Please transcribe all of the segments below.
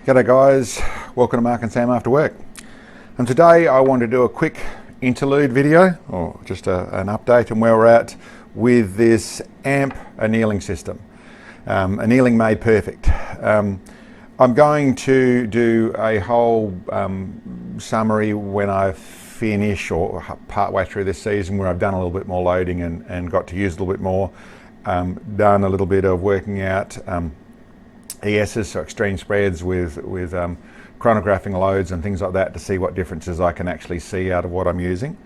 G'day guys, welcome to Mark and Sam After Work. And today I want to do a quick interlude video, or just an update on where we're at with this AMP annealing system. Annealing made perfect. I'm going to do a whole summary when I finish, or part way through this season, where I've done a little bit more loading and got to use a little bit more, done a little bit of working out ESs, so extreme spreads with chronographing loads and things like that to see what differences I can actually see out of what I'm using.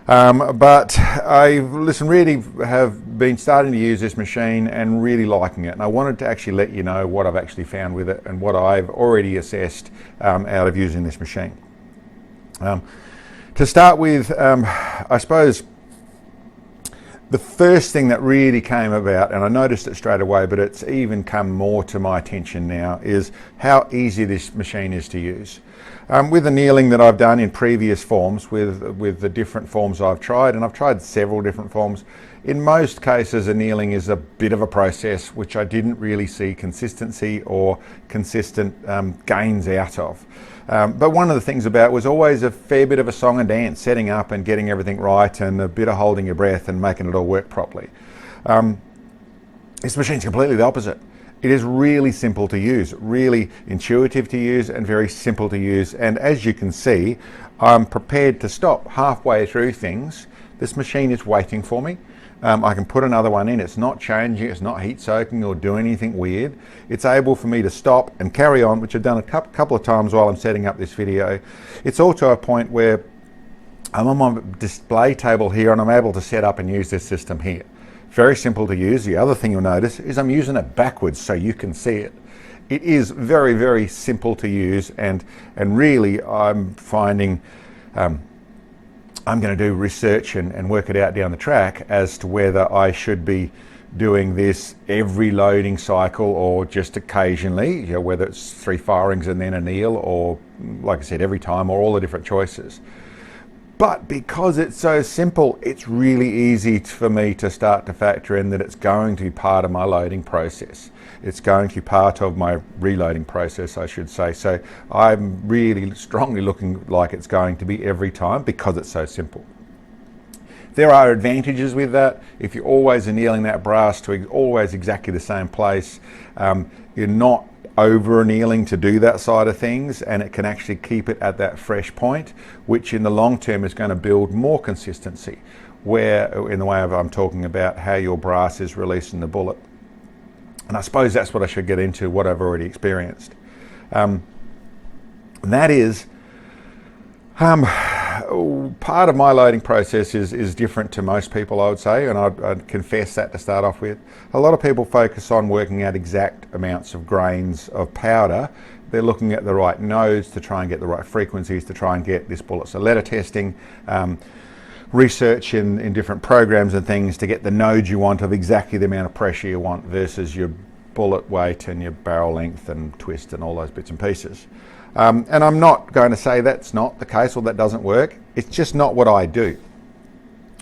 But I really have been starting to use this machine and really liking it, and I wanted to actually let you know what I've actually found with it and what I've already assessed out of using this machine. To start with, I suppose the first thing that really came about, and I noticed it straight away, but it's even come more to my attention now, is how easy this machine is to use. With annealing that I've done in previous forms, with the different forms I've tried, and I've tried several different forms, in most cases annealing is a bit of a process which I didn't really see consistency or consistent gains out of. But one of the things about it was always a fair bit of a song and dance, setting up and getting everything right, and a bit of holding your breath and making it all work properly. This machine's completely the opposite. It is really simple to use, really intuitive to use, and very simple to use. And as you can see, I'm prepared to stop halfway through things. This machine is waiting for me. I can put another one in. It's not changing, it's not heat soaking or doing anything weird. It's able for me to stop and carry on, which I've done a couple of times while I'm setting up this video. It's also a point where I'm on my display table here and I'm able to set up and use this system here. Very simple to use. The other thing you'll notice is I'm using it backwards so you can see it. It is very, very simple to use, and really I'm finding I'm going to do research and work it out down the track as to whether I should be doing this every loading cycle or just occasionally, whether it's 3 firings and then anneal, or like I said, every time, or all the different choices. But because it's so simple, it's really easy for me to start to factor in that it's going to be part of my loading process. It's going to be part of my reloading process, I should say. So I'm really strongly looking like it's going to be every time because it's so simple. There are advantages with that. If you're always annealing that brass to always exactly the same place, you're not over annealing to do that side of things, and it can actually keep it at that fresh point, which in the long term is going to build more consistency, where in the way of I'm talking about how your brass is releasing the bullet. And I suppose that's what I should get into, what I've already experienced. And that is, part of my loading process is different to most people, I would say, and I'd confess that to start off with. A lot of people focus on working out exact amounts of grains of powder. They're looking at the right nodes to try and get the right frequencies to try and get this bullet. So letter testing, research in different programs and things to get the nodes you want of exactly the amount of pressure you want versus your bullet weight and your barrel length and twist and all those bits and pieces. And I'm not going to say that's not the case or that doesn't work. It's just not what I do.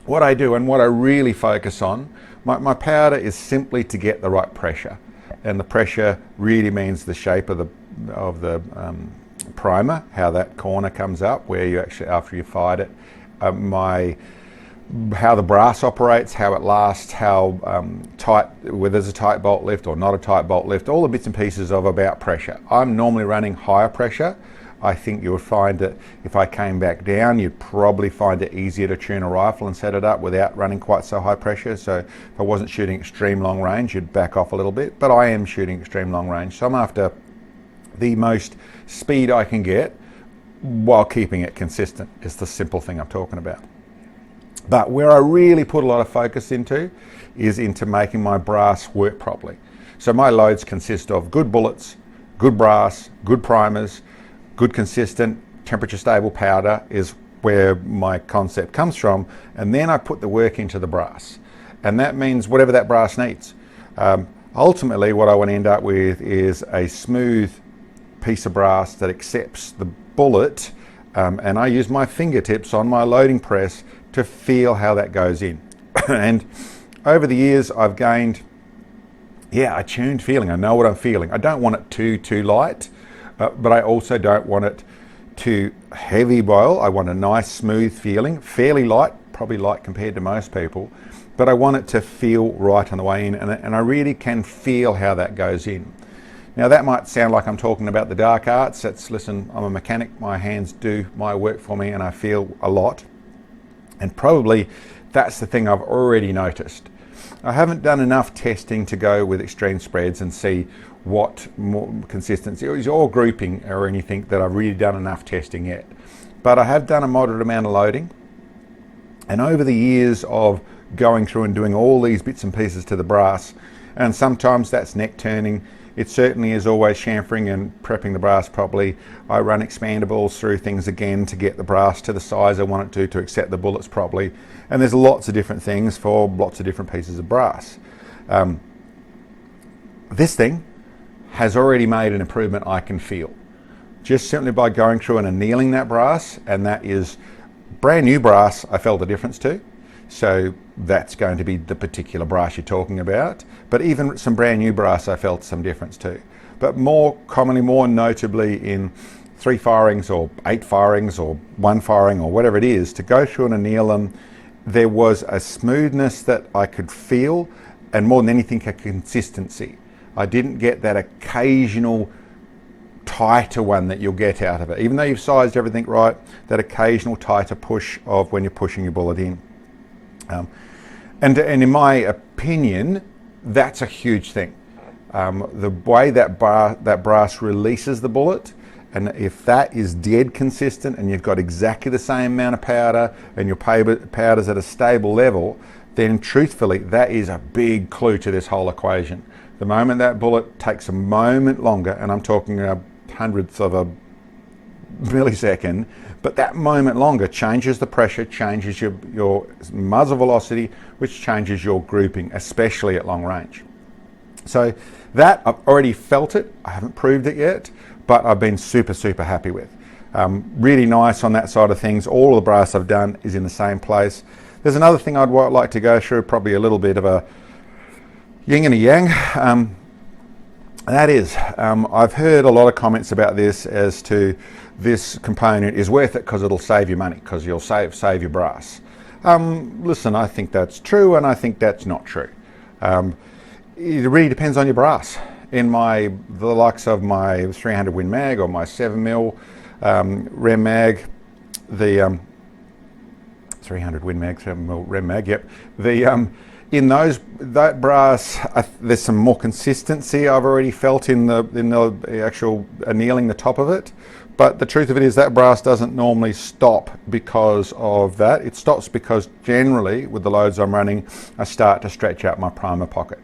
What I do and what I really focus on, my powder is simply to get the right pressure. And the pressure really means the shape of the primer, how that corner comes up, where you actually, after you fired it, how the brass operates, how it lasts, how tight, whether there's a tight bolt lift or not a tight bolt lift, all the bits and pieces of about pressure. I'm normally running higher pressure. I think you would find that if I came back down, you'd probably find it easier to tune a rifle and set it up without running quite so high pressure. So if I wasn't shooting extreme long range, you'd back off a little bit, but I am shooting extreme long range. So I'm after the most speed I can get while keeping it consistent is the simple thing I'm talking about. But where I really put a lot of focus into is into making my brass work properly. So my loads consist of good bullets, good brass, good primers, good consistent temperature stable powder is where my concept comes from, and then I put the work into the brass. And that means whatever that brass needs. Ultimately what I want to end up with is a smooth piece of brass that accepts the bullet, and I use my fingertips on my loading press to feel how that goes in. And over the years I've gained a tuned feeling. I know what I'm feeling. I don't want it too light. but I also don't want it to heavy boil. I want a nice smooth feeling, fairly light, probably light compared to most people, but I want it to feel right on the way in, and I really can feel how that goes in. Now that might sound like I'm talking about the dark arts. Listen, I'm a mechanic, my hands do my work for me and I feel a lot. And probably that's the thing I've already noticed. I haven't done enough testing to go with extreme spreads and see what more consistency or grouping or anything that I've really done enough testing yet. But I have done a moderate amount of loading. And over the years of going through and doing all these bits and pieces to the brass, and sometimes that's neck turning, it certainly is always chamfering and prepping the brass properly. I run expandables through things again to get the brass to the size I want it to accept the bullets properly. And there's lots of different things for lots of different pieces of brass. This thing has already made an improvement I can feel. Just simply by going through and annealing that brass, and that is brand new brass I felt a difference to. So that's going to be the particular brass you're talking about. But even some brand new brass I felt some difference to. But more commonly, more notably in 3 firings or 8 firings or 1 firing or whatever it is, to go through and anneal them, there was a smoothness that I could feel, and more than anything, a consistency. I didn't get that occasional tighter one that you'll get out of it. Even though you've sized everything right, that occasional tighter push of when you're pushing your bullet in. And in my opinion, that's a huge thing. The way that brass releases the bullet, and if that is dead consistent and you've got exactly the same amount of powder and your powder's at a stable level, then truthfully, that is a big clue to this whole equation. The moment that bullet takes a moment longer, and I'm talking hundredths of a millisecond, but that moment longer changes the pressure, changes your muzzle velocity, which changes your grouping, especially at long range. So that, I've already felt it. I haven't proved it yet, but I've been super, super happy with. Really nice on that side of things. All of the brass I've done is in the same place. There's another thing I'd like to go through, probably a little bit of a yin and a yang. That is, I've heard a lot of comments about this as to this component is worth it because it'll save you money, because you'll save your brass. Listen, I think that's true, and I think that's not true. It really depends on your brass. In the likes of my 300 Win Mag or my 7mm Rem Mag, the 300 Win Mag, 7mm Rem Mag, yep. In that brass, there's some more consistency I've already felt in the actual annealing the top of it. But the truth of it is that brass doesn't normally stop because of that. It stops because generally, with the loads I'm running, I start to stretch out my primer pocket.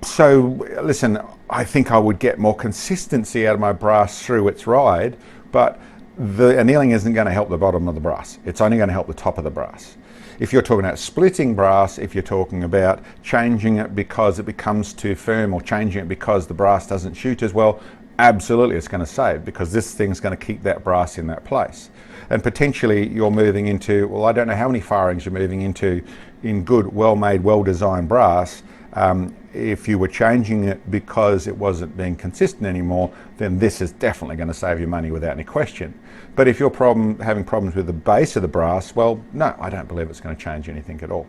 So listen, I think I would get more consistency out of my brass through its ride, but the annealing isn't going to help the bottom of the brass. It's only going to help the top of the brass. If you're talking about splitting brass, if you're talking about changing it because it becomes too firm or changing it because the brass doesn't shoot as well, absolutely it's going to save, because this thing's going to keep that brass in that place. And potentially you're moving into, well, I don't know how many firings you're moving into in good, well-made, well-designed brass. If you were changing it because it wasn't being consistent anymore, then this is definitely going to save you money without any question. But if you're having problems with the base of the brass, well, no, I don't believe it's going to change anything at all.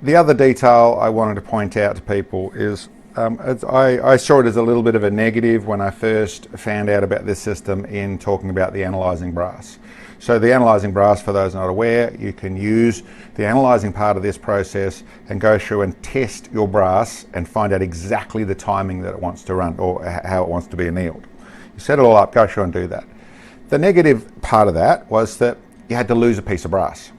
The other detail I wanted to point out to people is I saw it as a little bit of a negative when I first found out about this system in talking about the analyzing brass. So the analyzing brass, for those not aware, you can use the analyzing part of this process and go through and test your brass and find out exactly the timing that it wants to run or how it wants to be annealed. You set it all up, go through and do that. The negative part of that was that you had to lose a piece of brass.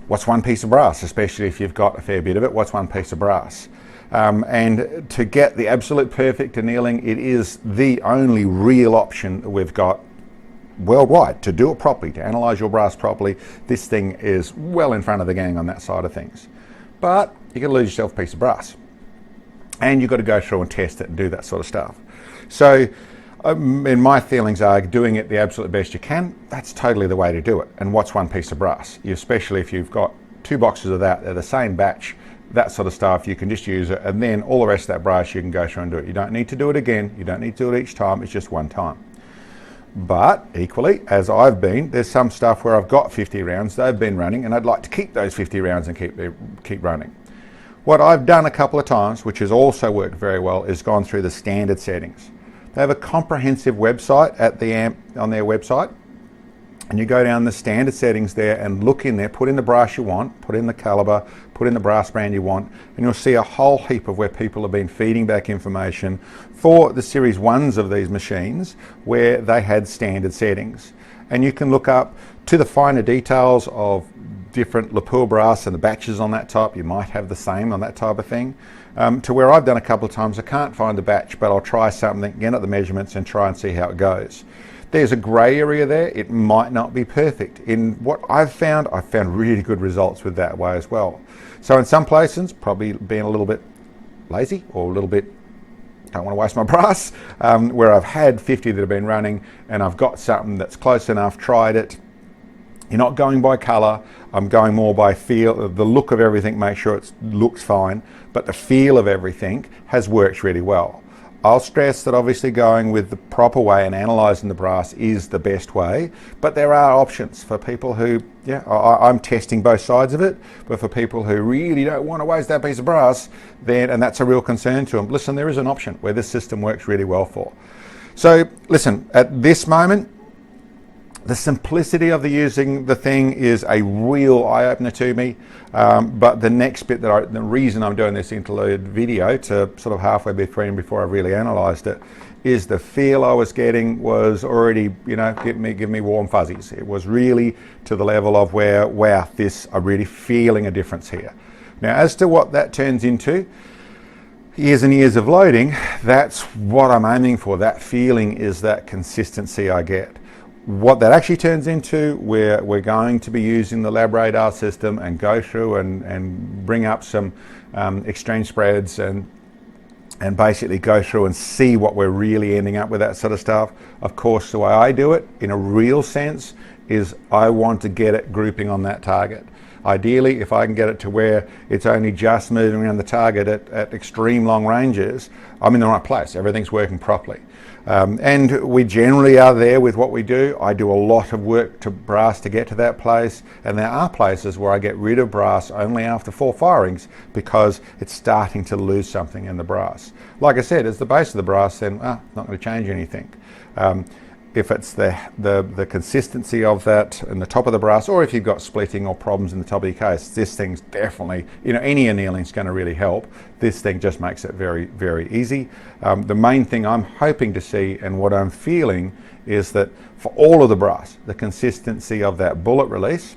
What's one piece of brass, especially if you've got a fair bit of it? What's one piece of brass? And to get the absolute perfect annealing, it is the only real option that we've got worldwide to do it properly, to analyze your brass properly. This thing is well in front of the gang on that side of things. But you're going to lose yourself a piece of brass, and you've got to go through and test it and do that sort of stuff. So in my feelings are doing it the absolute best you can. That's totally the way to do it. And what's one piece of brass? Especially if you've got 2 boxes of that, they're the same batch, that sort of stuff, you can just use it, and then all the rest of that brush you can go through and do it. You don't need to do it again, you don't need to do it each time, it's just one time. But equally, as I've been, there's some stuff where I've got 50 rounds they've been running, and I'd like to keep those 50 rounds and keep running. What I've done a couple of times, which has also worked very well, is gone through the standard settings. They have a comprehensive website at the amp on their website, and you go down the standard settings there and look in there, put in the brass you want, put in the caliber, put in the brass brand you want, and you'll see a whole heap of where people have been feeding back information for the Series 1s of these machines where they had standard settings. And you can look up to the finer details of different lapel brass and the batches on that type. You might have the same on that type of thing. To where I've done a couple of times, I can't find the batch, but I'll try something, get at the measurements and try and see how it goes. There's a grey area there. It might not be perfect. In what I've found really good results with that way as well. So in some places, probably being a little bit lazy or a little bit don't want to waste my brass, where I've had 50 that have been running and I've got something that's close enough, tried it. You're not going by colour, I'm going more by feel. The look of everything, make sure it looks fine, but the feel of everything has worked really well. I'll stress that obviously going with the proper way and analysing the brass is the best way, but there are options for people who, I'm testing both sides of it, but for people who really don't want to waste that piece of brass, then, and that's a real concern to them, listen, there is an option where this system works really well for. So listen, at this moment, the simplicity of using the thing is a real eye-opener to me, but the next bit the reason I'm doing this interlude video to sort of halfway between before I really analysed it, is the feel I was getting was already, give me warm fuzzies. It was really to the level of where, wow, I'm really feeling a difference here. Now, as to what that turns into, years and years of loading, that's what I'm aiming for. That feeling is that consistency I get. What that actually turns into, we're going to be using the lab radar system and go through and bring up some exchange spreads and basically go through and see what we're really ending up with, that sort of stuff. Of course, the way I do it in a real sense is I want to get it grouping on that target. Ideally, if I can get it to where it's only just moving around the target at extreme long ranges, I'm in the right place. Everything's working properly. And we generally are there with what we do. I do a lot of work to brass to get to that place, and there are places where I get rid of brass only after 4 firings because it's starting to lose something in the brass. Like I said, it's the base of the brass, then not going to change anything. If it's the consistency of that in the top of the brass, or if you've got splitting or problems in the top of your case, this thing's definitely, any annealing is going to really help. This thing just makes it very, very easy. The main thing I'm hoping to see and what I'm feeling is that for all of the brass, the consistency of that bullet release,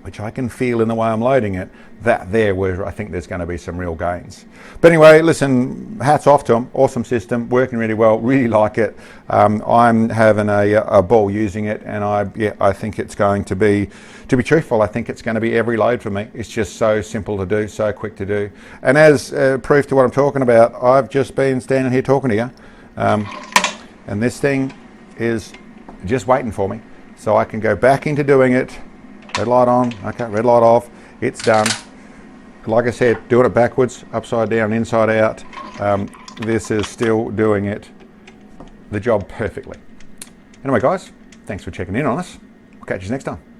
which I can feel in the way I'm loading it, where I think there's going to be some real gains. But anyway, listen, hats off to them. Awesome system, working really well, really like it. I'm having a ball using it, and I think it's going to be truthful, I think it's going to be every load for me. It's just so simple to do, so quick to do. And as proof to what I'm talking about, I've just been standing here talking to you, and this thing is just waiting for me. So I can go back into doing it. Red light on, okay, red light off, it's done. Like I said, doing it backwards, upside down, inside out. This is still doing the job perfectly. Anyway guys, thanks for checking in on us. We'll catch you next time.